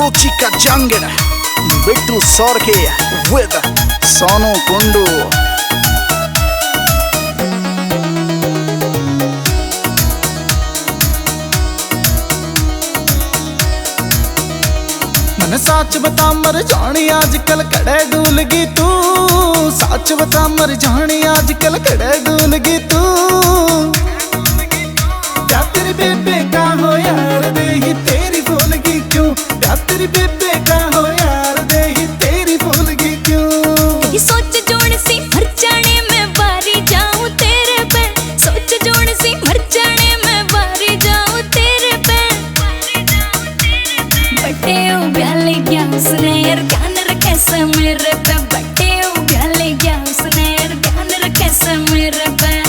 Ruchika Jungle, Bittu Sorke with Sonu Kundu. मन सच बता मर जानी आजकल कड़े डूलगी तू, सच बता मर जानी आजकल कड़े डूलगी तू। क्या तेरी बेबे का हो यार दे ही तेरी भूलगी क्यों, क्या तेरी बेबे का हो यार दे ही तेरी भूलगी क्यों। ये सोच जोड़ सी मर जाने मैं बारी जाऊं तेरे पे, सोच जोड़ सी मर जाने मैं बारी जाऊं तेरे पे। बटे उब्याले गया उसने यार ध्यान रखे से मेरे पे, बटे उब्याले गया उसने यार ध्यान रखे से मेरे पे।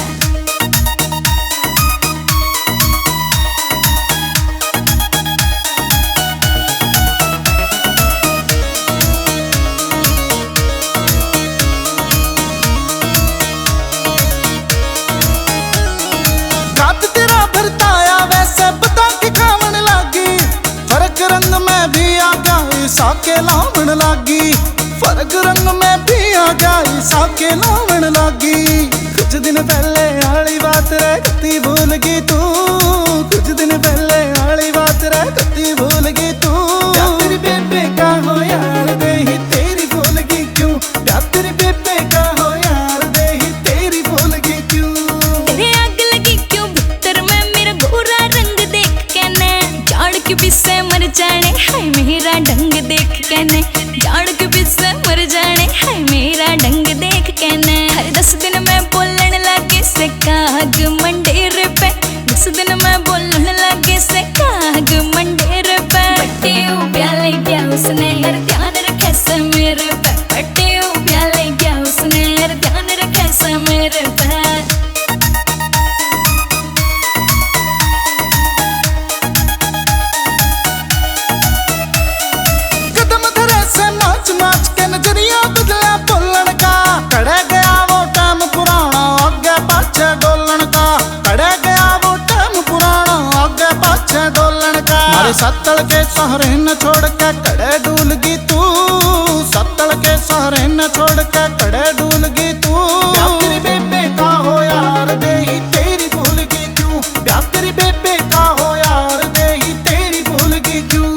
साके लावण लागी फर्क रंग में भी आ गई, साके लावण लागी। कुछ दिन पहले आली बात रह कती भूल गई तू, कुछ दिन पहले आली बात रह कती भूल गई तू। क्या तेरी बेबे का हो यार दे ही तेरी भूल गई क्यों, क्या तेरी बेबे का हो यार दे ही तेरी भूल गई क्यों। तेरे आग लगी क्यों भीतर में मेरा गोरा रंग देख के ने, जाड़ के पीछे मर जाने हाय मेरा ढंग देख के ने, जाड़ के पीछे मर जाने हाय मेरा ढंग देख के ने। हर 10 दिन में बोलने लगे से काग मंडेर पे, 10 दिन में बोलने लगे से काग मंडेर पे। बटे उब्याले गया उसने यार ध्यान रखे से मेरे पे, बटे उब्याले गया उसने यार ध्यान रखे से मेरे पे। नाच के नजरिया बदला बोलन का, कड़े गया वो टाइम पुराना आगे पाछे डोलन का, कड़े गया वो टाइम पुराना आगे पाछे डोलन का। मारे सत्तल के सहरे न छोड़ के कड़े डूलगी तू, सत्तल के सहरे न छोड़ के कड़े डूलगी तू। क्या तेरी बेबे का हो यार दे ही तेरी भूलगी क्यों, क्या तेरी बेबे का हो यार दे ही तेरी भूलगी क्यों।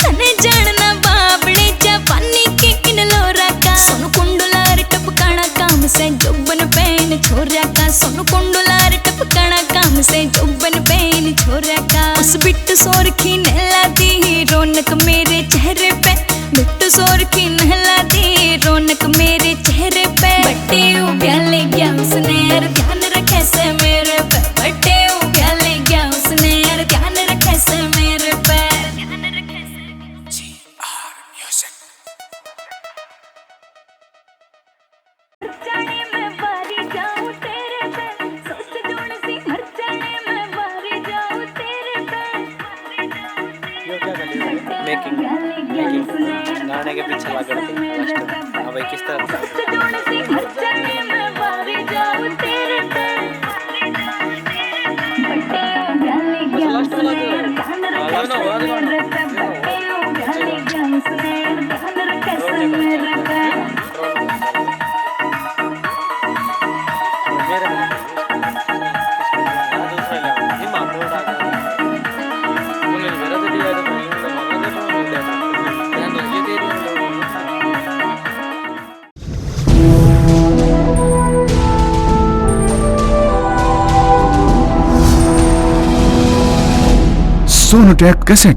तने जानना बाबड़े जापानी के इन लोरा का, सोनू कुंडलार टपकाना काम से जोबन पेन छोरा का, सोनू कुंडलार टपकाना काम से जोबन पेन छोरा का। उस बिट्टू सोरखी नहला दी रौनक मेरे चेहरे पे, बिट्टू सोरखी नहला दी रौनक मेरे चेहरे पे। बटे उब्याले गया उसने यार ध्यान रखे से मेरे पे, बटे उब्याले गया उसने यार ध्यान रखे से मेरे पे। मेकिंग गाने के पीछे लगा करते अब किस तरह सोनोटेक कैसेट